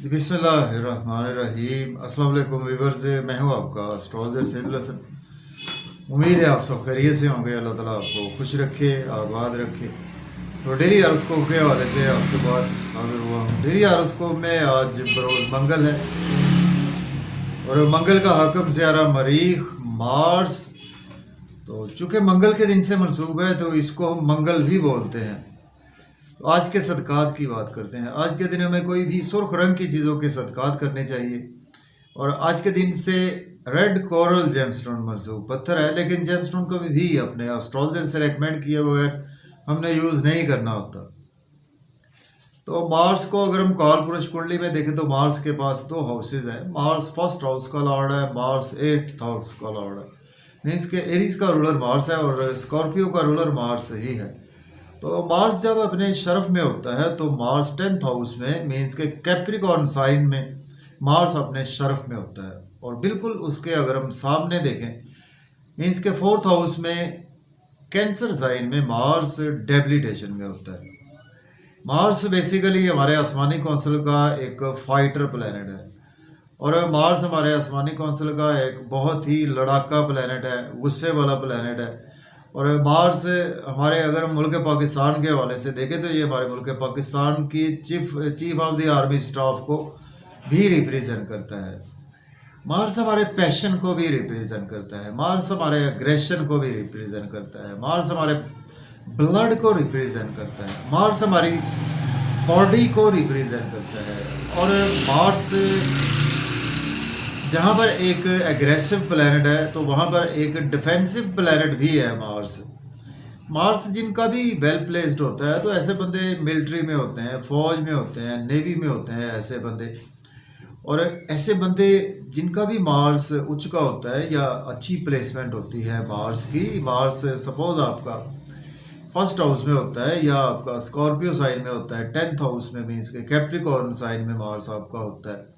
बिस्मिल्लाहिर्रहमानिर्रहीम। अस्सलाम वालेकुम व्यूअर्स, मैं हूँ आपका एस्ट्रोलॉजर सैदुल हसन। उम्मीद है आप सब खैरियत से होंगे। अल्लाह ताला आपको खुश रखे, आबाद रखे। तो डेली हॉरोस्कोप के हवाले से आपके पास हाजिर हुआ हूँ। डेली हॉरोस्कोप में आज बरोज़ मंगल है और मंगल का हाकम सियारा मरीख मार्स। तो चूँकि मंगल के दिन से मनसूब है तो इसको हम मंगल भी बोलते हैं। तो आज के सदकात की बात करते हैं। आज के दिन में कोई भी सुर्ख रंग की चीज़ों के सदकात करने चाहिए। और आज के दिन से रेड कोरल जेमस्टोन मनसूब पत्थर है, लेकिन जेमस्टोन को भी अपने एस्ट्रोलॉजर से रेकमेंड किए बगैर हमने यूज़ नहीं करना होता। तो मार्स को अगर हम काल पुरुष कुंडली में देखें तो मार्स के पास 2 हाउसेज हैं। मार्स फर्स्ट हाउस का लॉर्ड है, मार्स 8th हाउस का लॉर्ड है। मीन्स के एरीज का रूलर मार्स है और स्कॉर्पियो का रूलर मार्स ही है। तो मार्स जब अपने शरफ में होता है तो मार्स 10th हाउस में मीन्स के कैप्रिकॉर्न साइन में मार्स अपने शरफ में होता है। और बिल्कुल उसके अगर हम सामने देखें मीन्स के 4th हाउस में कैंसर साइन में मार्स डेबिलिटेशन में होता है। मार्स बेसिकली हमारे आसमानी कौंसिल का एक फाइटर प्लैनेट है और मार्स हमारे आसमानी कौंसिल का एक बहुत ही लड़ाका प्लैनेट है, गुस्से वाला प्लैनेट है। और मार्स हमारे अगर हम मुल्क पाकिस्तान के हवाले से देखें तो ये हमारे मुल्क पाकिस्तान की chief of the army staff को भी रिप्रेजेंट करता है। मार्स हमारे पैशन को भी रिप्रेजेंट करता है। मार्स हमारे एग्रेशन को भी रिप्रेजेंट करता है। मार्स हमारे ब्लड को रिप्रेजेंट करता है। मार्स हमारी बॉडी को रिप्रेजेंट करता है। और मार्स जहाँ पर एक एग्रेसिव प्लैनेट है तो वहाँ पर एक डिफेंसिव प्लैनेट भी है मार्स। मार्स जिनका भी वेल प्लेस्ड होता है तो ऐसे बंदे मिलिट्री में होते हैं, फौज में होते हैं, नेवी में होते हैं ऐसे बंदे। और ऐसे बंदे जिनका भी मार्स उच्च का होता है या अच्छी प्लेसमेंट होती है मार्स की, मार्स सपोज आपका फर्स्ट हाउस में होता है या आपका स्कॉर्पियो साइन में होता है, 10th हाउस में मीन्स के कैप्रिकॉर्न साइन में मार्स आपका होता है,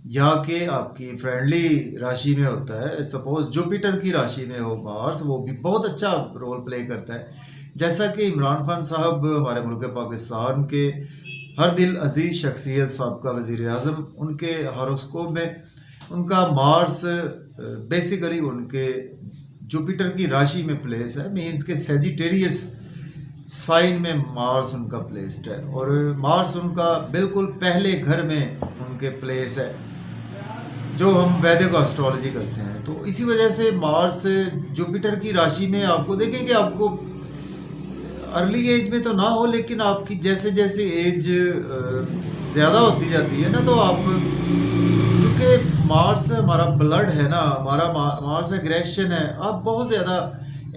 या कि आपकी फ्रेंडली राशि में होता है, सपोज जुपिटर की राशि में हो मार्स, वो भी बहुत अच्छा रोल प्ले करता है। जैसा कि इमरान खान साहब हमारे मुल्क पाकिस्तान के हर दिल अजीज़ शख्सियत साबका वज़ीर आज़म, उनके हॉरोस्कोप में उनका मार्स बेसिकली उनके जुपिटर की राशि में प्लेस है। मीन्स के सेजिटेरियस साइन में मार्स उनका प्लेस्ड है और मार्स उनका बिल्कुल पहले घर में उनके प्लेस है जो हम वैदिक एस्ट्रोलॉजी करते हैं। तो इसी वजह से मार्स जुपिटर की राशि में आपको देखें कि आपको अर्ली एज में तो ना हो, लेकिन आपकी जैसे जैसे एज ज़्यादा होती जाती है ना तो आप, क्योंकि मार्स हमारा ब्लड है ना, हमारा मार्स एग्रेशन है, आप बहुत ज़्यादा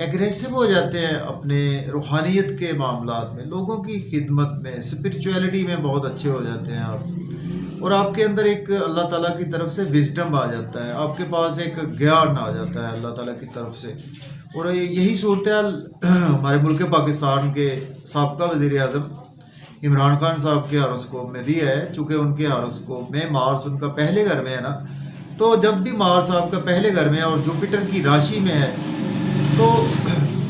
एग्रेसिव हो जाते हैं अपने रूहानियत के मामलात में, लोगों की खिदमत में, स्पिरिचुअलिटी में बहुत अच्छे हो जाते हैं आप। और आपके अंदर एक अल्लाह ताला की तरफ से विजडम आ जाता है, आपके पास एक ज्ञान आ जाता है अल्लाह ताला की तरफ से। और यही सूरत हमारे मुल्क पाकिस्तान के साबका वज़ीर आज़म इमरान खान साहब के हॉरोस्कोप में भी है। चूँकि उनके हॉरोस्कोप में मार्स उनका पहले घर में है ना, तो जब भी मार्स आपका पहले घर में है और जुपिटर की राशि में है तो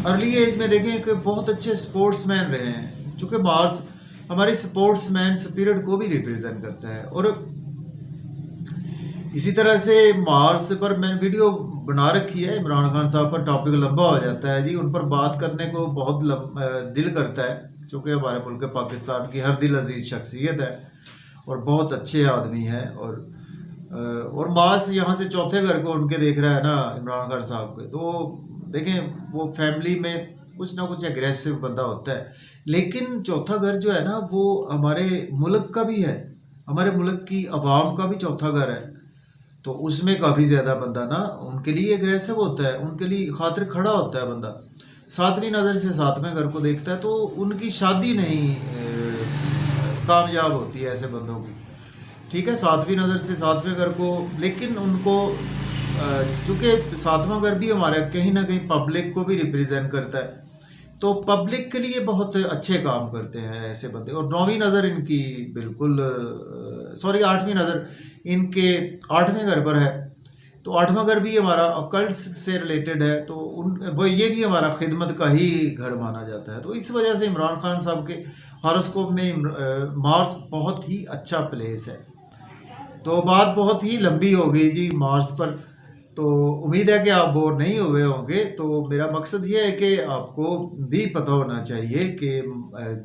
अर्ली एज में देखें कि बहुत अच्छे स्पोर्ट्समैन रहे हैं, चूँकि मार्स हमारे स्पोर्ट्समैन स्पिरिट को भी रिप्रेजेंट करता है। और इसी तरह से मार्स पर मैंने वीडियो बना रखी है, इमरान खान साहब पर टॉपिक लंबा हो जाता है जी, उन पर बात करने को बहुत दिल करता है, चूँकि हमारे मुल्क पाकिस्तान की हर दिल अजीज़ शख्सियत है और बहुत अच्छे आदमी हैं। और मार्स यहाँ से चौथे घर को उनके देख रहा है ना इमरान खान साहब के, तो देखें वो फैमिली में कुछ ना कुछ एग्रेसिव बंदा होता है। लेकिन चौथा घर जो है ना वो हमारे मुल्क का भी है, हमारे मुल्क की आवाम का भी चौथा घर है, तो उसमें काफ़ी ज़्यादा बंदा ना उनके लिए एग्रेसिव होता है, उनके लिए खातिर खड़ा होता है बंदा। 7वीं नज़र से 7वें घर को देखता है तो उनकी शादी नहीं कामयाब होती है ऐसे बंदों की, ठीक है, 7वीं नज़र से 7वें घर को। लेकिन उनको चूँकि 7वां घर भी हमारा कहीं ना कहीं पब्लिक को भी रिप्रेजेंट करता है, तो पब्लिक के लिए बहुत अच्छे काम करते हैं ऐसे बंदे। और 9वीं नज़र इनकी बिल्कुल 8वीं नज़र इनके 8वें घर पर है, तो 8वां घर भी हमारा अकल्ट से रिलेटेड है, तो वो ये भी हमारा खिदमत का ही घर माना जाता है। तो इस वजह से इमरान खान साहब के हॉरोस्कोप में मार्स बहुत ही अच्छा प्लेस है। तो बात बहुत ही लंबी हो गई जी मार्स पर। तो उम्मीद है कि आप बोर नहीं हुए होंगे। तो मेरा मकसद ये है कि आपको भी पता होना चाहिए कि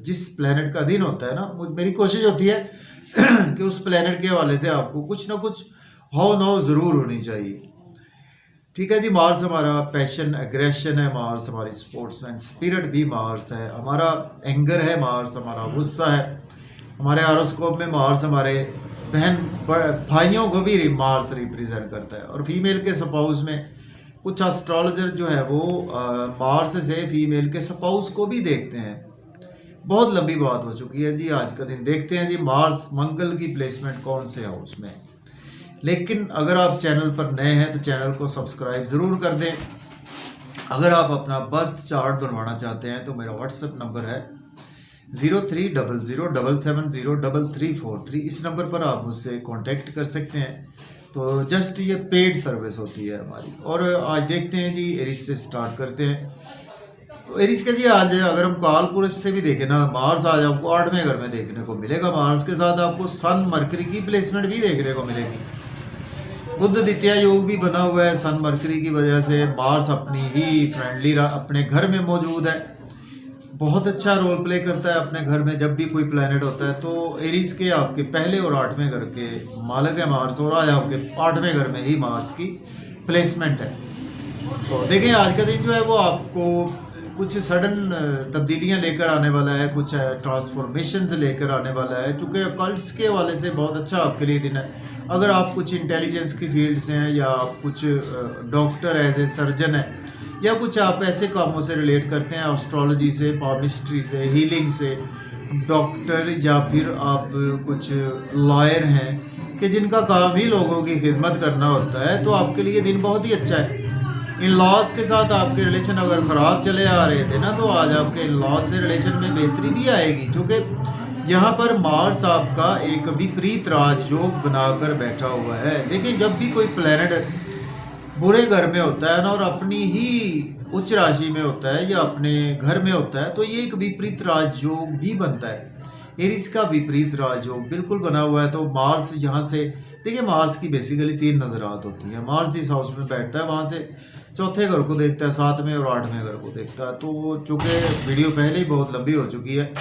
जिस प्लेनेट का दिन होता है ना, मेरी कोशिश होती है कि उस प्लेनेट के हवाले से आपको कुछ ना कुछ हो नो ज़रूर होनी चाहिए। ठीक है जी, मार्स हमारा पैशन एग्रेशन है, मार्स हमारी स्पोर्ट्समैन स्पिरिट भी मार्स है, हमारा एंगर है मार्स, हमारा गुस्सा है। हमारे हॉरोस्कोप में मार्स हमारे बहन भाइयों को भी मार्स रिप्रेजेंट करता है। और फीमेल के स्पाउस में कुछ एस्ट्रोलॉजर जो है वो मार्स से फीमेल के स्पाउस को भी देखते हैं। बहुत लंबी बात हो चुकी है जी, आज का दिन देखते हैं जी मार्स मंगल की प्लेसमेंट कौन से हाउस में। लेकिन अगर आप चैनल पर नए हैं तो चैनल को सब्सक्राइब ज़रूर कर दें। अगर आप अपना बर्थ चार्ट बनवाना चाहते हैं तो मेरा व्हाट्सएप नंबर है 030077034343। इस नंबर पर आप मुझसे कांटेक्ट कर सकते हैं। तो जस्ट ये पेड सर्विस होती है हमारी। और आज देखते हैं जी, एरिस से स्टार्ट करते हैं। तो एरिस का जी आज अगर हम काल पुरुष से भी देखें ना, मार्स आज आपको 8वें घर में देखने को मिलेगा। मार्स के साथ आपको सन मरकरी की प्लेसमेंट भी देखने को मिलेगी। बुध द्वितीय योग भी बना हुआ है सन मरकरी की वजह से। मार्स अपनी ही फ्रेंडली अपने घर में मौजूद है, बहुत अच्छा रोल प्ले करता है अपने घर में जब भी कोई प्लैनेट होता है। तो एरीज के आपके पहले और 8वें घर के मालिक है मार्स, और आज आपके 8वें घर में ही मार्स की प्लेसमेंट है। तो देखें आज का दिन जो है वो आपको कुछ सडन तब्दीलियां लेकर आने वाला है, कुछ ट्रांसफॉर्मेशन लेकर आने वाला है। चूँकि अकल्ट्स के हवाले से बहुत अच्छा आपके लिए दिन है। अगर आप कुछ इंटेलिजेंस की फील्ड से हैं, या आप कुछ डॉक्टर एज ए सर्जन है, या कुछ आप ऐसे कामों से रिलेट करते हैं, एस्ट्रोलॉजी से, पामिस्ट्री से, हीलिंग से, डॉक्टर, या फिर आप कुछ लॉयर हैं कि जिनका काम ही लोगों की खिदमत करना होता है, तो आपके लिए दिन बहुत ही अच्छा है। इन लॉज के साथ आपके रिलेशन अगर ख़राब चले आ रहे थे ना, तो आज आपके इन लॉज से रिलेशन में बेहतरी भी आएगी। क्योंकि यहाँ पर मार्स आपका एक विपरीत राजयोग बनाकर बैठा हुआ है। देखिए, जब भी कोई प्लैनेट बुरे घर में होता है ना, और अपनी ही उच्च राशि में होता है या अपने घर में होता है, तो ये एक विपरीत राजयोग भी बनता है। एरीज का विपरीत राजयोग बिल्कुल बना हुआ है। तो मार्स यहाँ से देखिए, मार्स की बेसिकली 3 नजरात होती हैं। मार्स जिस हाउस में बैठता है वहाँ से चौथे घर को देखता है, 7वें और 8वें घर को देखता है। तो चूँकि वीडियो पहले ही बहुत लंबी हो चुकी है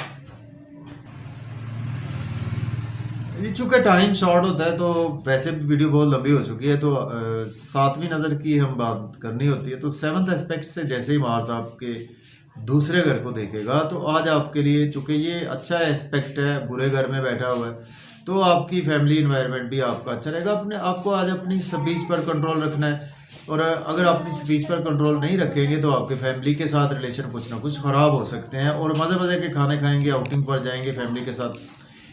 जी, चूँकि टाइम शॉर्ट होता है, तो वैसे भी वीडियो बहुत लंबी हो चुकी है, तो 7वीं नज़र की हम बात करनी होती है। तो 7th एस्पेक्ट से जैसे ही मार्स आपके दूसरे घर को देखेगा, तो आज आपके लिए चूँकि ये अच्छा एस्पेक्ट है, बुरे घर में बैठा हुआ है, तो आपकी फैमिली इन्वायरमेंट भी आपका अच्छा रहेगा। आपको आज अपनी स्पीच पर कंट्रोल रखना है। और अगर आप अपनी स्पीच पर कंट्रोल नहीं रखेंगे तो आपके फैमिली के साथ रिलेशन कुछ ना कुछ ख़राब हो सकते हैं। और मज़े मज़े के खाने खाएंगे, आउटिंग पर जाएंगे फैमिली के साथ,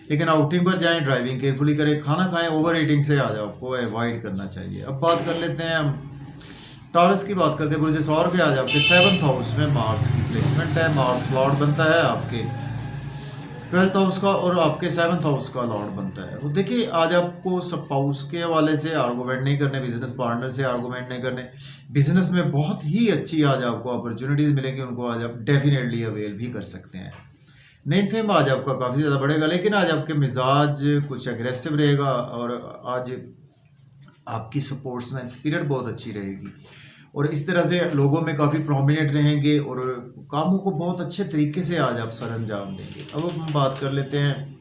लेकिन आउटिंग पर जाएं ड्राइविंग केयरफुली करें, खाना खाएं, ओवर ईटिंग से आज आपको अवॉइड करना चाहिए। अब बात कर लेते हैं हम टॉरस की। बात करते हैं बुर्ज सौर पे। आज आपके 7th हाउस में मार्स की प्लेसमेंट है। मार्स लॉर्ड बनता है आपके 12th हाउस का, और आपके 7th हाउस का लॉर्ड बनता है। तो देखिए, आज आपको स्पाउस के हवाले से आर्गूमेंट नहीं करने, बिजनेस पार्टनर से आर्गूमेंट नहीं करने। बिजनेस में बहुत ही अच्छी आज आपको अपॉर्चुनिटीज़ मिलेंगी, उनको आज आप डेफिनेटली अवेल भी कर सकते हैं। नेम फेम आज आपका काफ़ी ज़्यादा बढ़ेगा, लेकिन आज आपके मिजाज कुछ एग्रेसिव रहेगा, और आज आपकी स्पोर्ट्समैन स्पिरिट बहुत अच्छी रहेगी, और इस तरह से लोगों में काफ़ी प्रोमिनेंट रहेंगे, और कामों को बहुत अच्छे तरीके से आज आप सर अंजाम देंगे। अब हम बात कर लेते हैं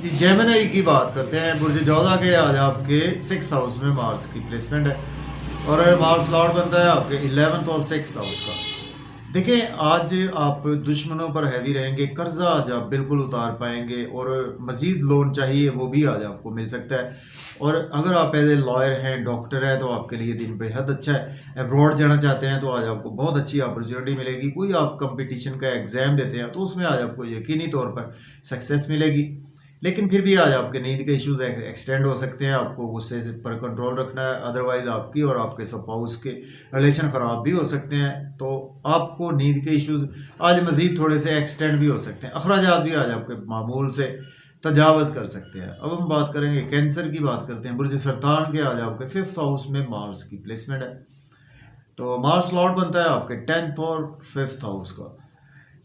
जी जेमिनी की। बात करते हैं बुर्ज जोधा के। आज आपके 6th हाउस में मार्स की प्लेसमेंट है, और मार्स लॉर्ड बनता है आपके 11th और 6th हाउस का। देखिए, आज आप दुश्मनों पर हैवी रहेंगे, कर्जा आज आप बिल्कुल उतार पाएंगे, और मज़ीद लोन चाहिए वो भी आज आपको मिल सकता है। और अगर आप एज ए लॉयर हैं, डॉक्टर हैं, तो आपके लिए दिन बेहद अच्छा है। अब्रॉड जाना चाहते हैं तो आज आपको बहुत अच्छी अपॉर्चुनिटी मिलेगी। कोई आप कंपटीशन का एग्ज़ाम देते हैं तो उसमें आज आपको यकीनी तौर पर सक्सेस मिलेगी। लेकिन फिर भी आज आपके नींद के इश्यूज एक्सटेंड हो सकते हैं, आपको गुस्से पर कंट्रोल रखना है, अदरवाइज आपकी और आपके स्पाउस के रिलेशन ख़राब भी हो सकते हैं। तो आपको नींद के इश्यूज आज मज़ीद थोड़े से एक्सटेंड भी हो सकते हैं। अखराजात भी आज आपके मामूल से तजावज़ कर सकते हैं। अब हम बात करेंगे कैंसर की। बात करते हैं बुर्ज सरतान के। आज आपके 5th हाउस में मार्स की प्लेसमेंट है। तो मार्स लॉर्ड बनता है आपके 10th और 5th हाउस का।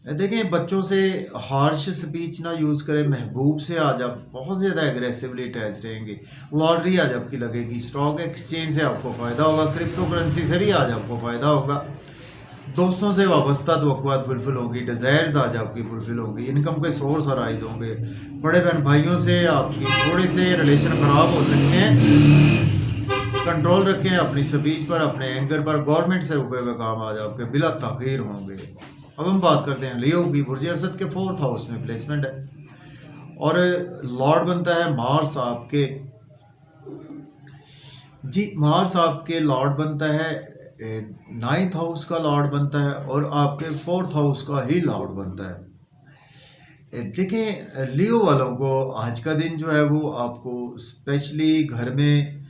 देखें, बच्चों से हार्श स्पीच ना यूज़ करें। महबूब से आज आप बहुत ज़्यादा एग्रेसिवली अटैच रहेंगे। लॉटरी आज आपकी लगेगी। स्टॉक एक्सचेंज से आपको फ़ायदा होगा। क्रिप्टो करेंसी से भी आज आपको फ़ायदा होगा। दोस्तों से वाबस्ता तवक्कुआत फुलफिल होंगी। डिज़ायर्स आज आपकी फुलफिल होंगी। इनकम के सोर्स अराइज होंगे। बड़े बहन भाइयों से आपकी थोड़े से रिलेशन ख़राब हो सकते हैं। कंट्रोल रखें अपनी स्पीच पर, अपने एंकर पर। गवर्नमेंट से रुके हुए काम आज आपके बिला ताख़ीर होंगे। अब हम बात करते हैं लियो की। बुर्ज असद के 4th हाउस में प्लेसमेंट है और लॉर्ड बनता है मार्स आपके। जी, मार्स आपके लॉर्ड बनता है 9th हाउस का लॉर्ड बनता है और आपके 4th हाउस का ही लॉर्ड बनता है। देखें, लियो वालों को आज का दिन जो है वो आपको स्पेशली घर में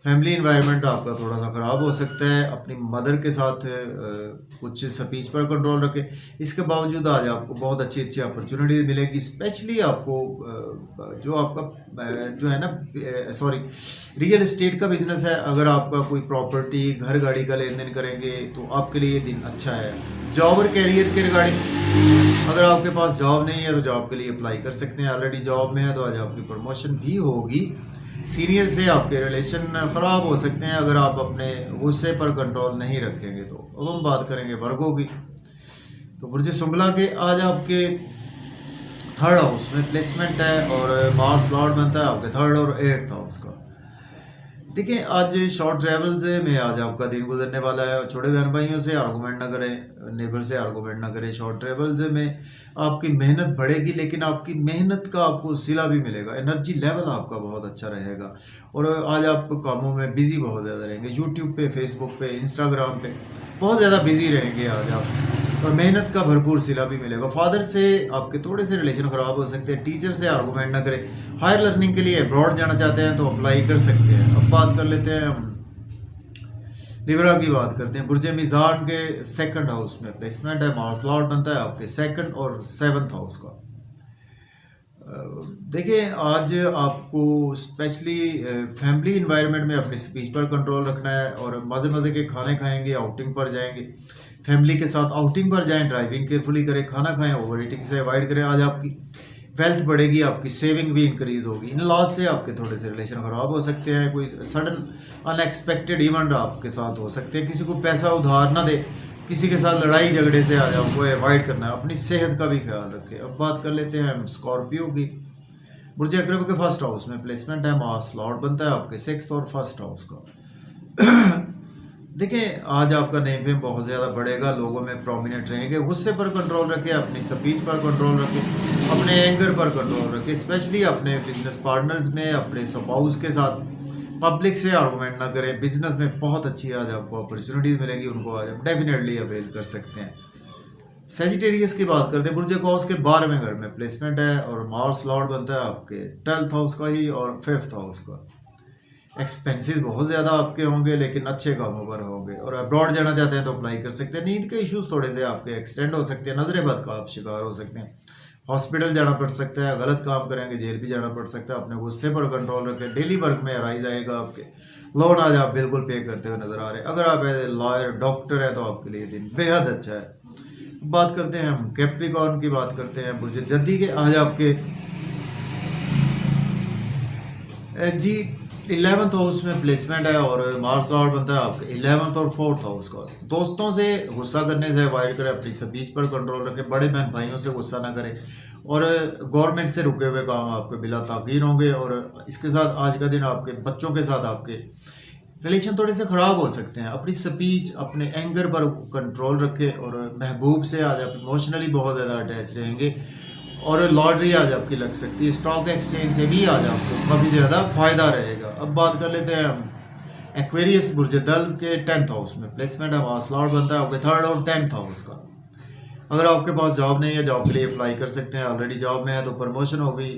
फैमिली इन्वायरमेंट आपका थोड़ा सा ख़राब हो सकता है। अपनी मदर के साथ कुछ स्पीच पर कंट्रोल रखें। इसके बावजूद आज आपको बहुत अच्छी अच्छी अपॉर्चुनिटी मिलेगी। स्पेशली आपको जो आपका जो है ना रियल एस्टेट का बिजनेस है, अगर आपका कोई प्रॉपर्टी घर गाड़ी का लेन देन करेंगे तो आपके लिए ये दिन अच्छा है। जॉब और कैरियर के रिगार्डिंग अगर आपके पास जॉब नहीं है तो जॉब के लिए अप्लाई कर सकते हैं। ऑलरेडी जॉब में है तो आज आपकी प्रमोशन भी होगी। सीनियर से आपके रिलेशन ख़राब हो सकते हैं अगर आप अपने गुस्से पर कंट्रोल नहीं रखेंगे तो। अब हम बात करेंगे वर्गों की। तो बुर्ज सुंबला के आज आपके 3rd हाउस में प्लेसमेंट है और मार्स लॉर्ड बनता है आपके 3rd और 8th हाउस का। देखिए, आज शॉर्ट ट्रैवल्स में आज आपका दिन गुजरने वाला है। और छोटे बहन भाइयों से आर्गूमेंट ना करें, नेबर से आर्गूमेंट ना करें। शॉर्ट ट्रैवल्स में आपकी मेहनत बढ़ेगी लेकिन आपकी मेहनत का आपको सिला भी मिलेगा। एनर्जी लेवल आपका बहुत अच्छा रहेगा और आज आप कामों में बिजी बहुत ज़्यादा रहेंगे। यूट्यूब पे, फेसबुक पे, इंस्टाग्राम पे बहुत ज़्यादा बिजी रहेंगे आज आप और मेहनत का भरपूर सिला भी मिलेगा। फादर से आपके थोड़े से रिलेशन ख़राब हो सकते हैं। टीचर से आर्गूमेंट ना करें। हायर लर्निंग के लिए अब्रॉड जाना चाहते हैं तो अप्लाई कर सकते हैं। अब बात कर लेते हैं हम लिब्रा की बात करते हैं। बुर्ज मीज़ान के 2nd हाउस में प्लेसमेंट है। मार्स लॉर्ड बनता है आपके 2nd और 7th हाउस का। देखिए, आज आपको स्पेशली फैमिली इन्वायरमेंट में अपनी स्पीच पर कंट्रोल रखना है और मज़े मज़े के खाने खाएंगे, आउटिंग पर जाएंगे। फैमिली के साथ आउटिंग पर जाएं, ड्राइविंग केयरफुली करें, खाना खाएं, ओवर ईटिंग से अवॉइड करें। आज आपकी वेल्थ बढ़ेगी, आपकी सेविंग भी इंक्रीज होगी। इन लॉज से आपके थोड़े से रिलेशन ख़राब हो सकते हैं। कोई सडन अनएक्सपेक्टेड इवेंट आपके साथ हो सकते हैं। किसी को पैसा उधार ना दे, किसी के साथ लड़ाई झगड़े से आज आपको अवॉइड करना है। अपनी सेहत का भी ख्याल रखें। अब बात कर लेते हैं हम स्कॉर्पियो की। बुर्ज अकरब के 1st हाउस में प्लेसमेंट है। मार्स लॉर्ड बनता है आपके 6th और 1st हाउस का। देखिए, आज आपका नेम फेम बहुत ज़्यादा बढ़ेगा, लोगों में प्रोमिनेंट रहेंगे। गुस्से पर कंट्रोल रखें, अपनी स्पीच पर कंट्रोल रखें, अपने एंगर पर कंट्रोल रखें। स्पेशली अपने बिजनेस पार्टनर्स में, अपने स्पाउस के साथ पब्लिक से आर्गूमेंट ना करें। बिजनेस में बहुत अच्छी आज आपको अपॉर्चुनिटीज़ मिलेगी, उनको आज आप डेफिनेटली अवेल कर सकते हैं। सेजिटेरियस की बात करते हैं। बुर्ज कॉस के 12वें घर में प्लेसमेंट है और मार्स लॉर्ड बनता है आपके 12th हाउस का ही और 5th हाउस का। एक्सपेंसेस बहुत ज़्यादा आपके होंगे लेकिन अच्छे कामों पर होंगे और अब्रॉड जाना चाहते हैं तो अप्लाई कर सकते हैं। नींद के इश्यूज थोड़े से आपके एक्सटेंड हो सकते हैं। नजर बद का आप शिकार हो सकते हैं। हॉस्पिटल जाना पड़ सकता है। गलत काम करेंगे जेल भी जाना पड़ सकता है। अपने गुस्से पर कंट्रोल रखें। डेली वर्क में अराइज आएगा आपके। लोन आज आप बिल्कुल पे करते हुए नजर आ रहे हैं। अगर आप लॉयर डॉक्टर हैं तो आपके लिए दिन बेहद अच्छा है। बात करते हैं हम कैप्रिकॉर्न की बात करते हैं। बुर्ज जद्दी के आज आपके जी 11th हाउस में प्लेसमेंट है और मार्स लॉर्ड बनता है आपके 11th और 4th हाउस का। दोस्तों से गुस्सा करने से अवॉइड करें। अपनी स्पीच पर कंट्रोल रखें। बड़े बहन भाइयों से गुस्सा ना करें और गवर्नमेंट से रुके हुए काम आपके बिला ताक़ीर होंगे। और इसके साथ आज का दिन आपके बच्चों के साथ आपके रिलेशन थोड़े से ख़राब हो सकते हैं। अपनी स्पीच, अपने एंगर पर कंट्रोल रखें और महबूब से आज आप इमोशनली बहुत ज़्यादा अटैच रहेंगे और लॉटरी आज आपकी लग सकती है। स्टॉक एक्सचेंज से भी आज आपको काफ़ी ज़्यादा फ़ायदा रहेगा। अब बात कर लेते हैं हम एक्वेरियस बुर्ज दल के 10th हाउस में प्लेसमेंट है। मार्स लॉर्ड बनता है आपके 3rd और 10th हाउस का। अगर आपके पास जॉब नहीं है, जॉब के लिए अप्लाई कर सकते हैं। ऑलरेडी जॉब में है तो प्रमोशन होगी।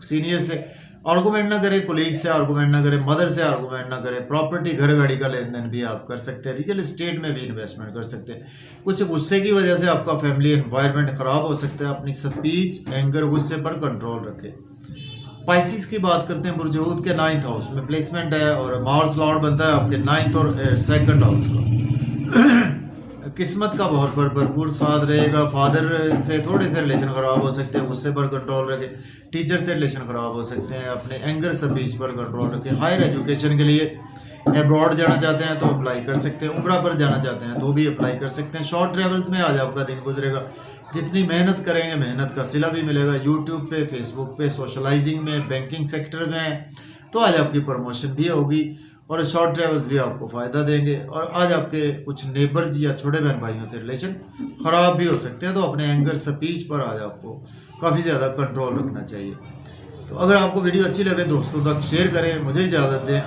सीनियर से आर्गूमेंट ना करें, कोलीग से आर्गूमेंट ना करें, मदर से आर्गूमेंट ना करें। प्रॉपर्टी घर गाड़ी का लेन देन भी आप कर सकते हैं। रियल एस्टेट में भी इन्वेस्टमेंट कर सकते हैं। कुछ गुस्से की वजह से आपका फैमिली एनवायरनमेंट ख़राब हो सकता है। अपनी स्पीच, एंगर, गुस्से पर कंट्रोल रखें। पाइसिस की बात करते हैं। बुर्ज हूद के 9th हाउस में प्लेसमेंट है और मार्स लॉर्ड बनता है आपके 9th और 2nd हाउस का। किस्मत का बहुत भरपूर साथ रहेगा। फादर से थोड़े से रिलेशन ख़राब हो सकते हैं, गुस्से पर कंट्रोल रखें। टीचर से रिलेशन ख़राब हो सकते हैं, अपने एंगर स्पीच पर कंट्रोल रखें। हायर एजुकेशन के लिए अब्रॉड जाना चाहते हैं तो अप्लाई कर सकते हैं, उम्रा पर जाना चाहते हैं तो भी अप्लाई कर सकते हैं। शॉर्ट ट्रेवल्स में आज आपका दिन गुजरेगा। जितनी मेहनत करेंगे मेहनत का सिला भी मिलेगा। यूट्यूब पे, फेसबुक पे, सोशलाइजिंग में, बैंकिंग सेक्टर में तो आज आपकी प्रमोशन भी होगी और शॉर्ट ट्रेवल्स भी आपको फ़ायदा देंगे। और आज आपके कुछ नेबर्स या छोटे बहन भाइयों से रिलेशन ख़राब भी हो सकते हैं, तो अपने एंगर स्पीच पर आज आपको काफ़ी ज़्यादा कंट्रोल रखना चाहिए। तो अगर आपको वीडियो अच्छी लगे दोस्तों तक शेयर करें। मुझे इजाज़त दें।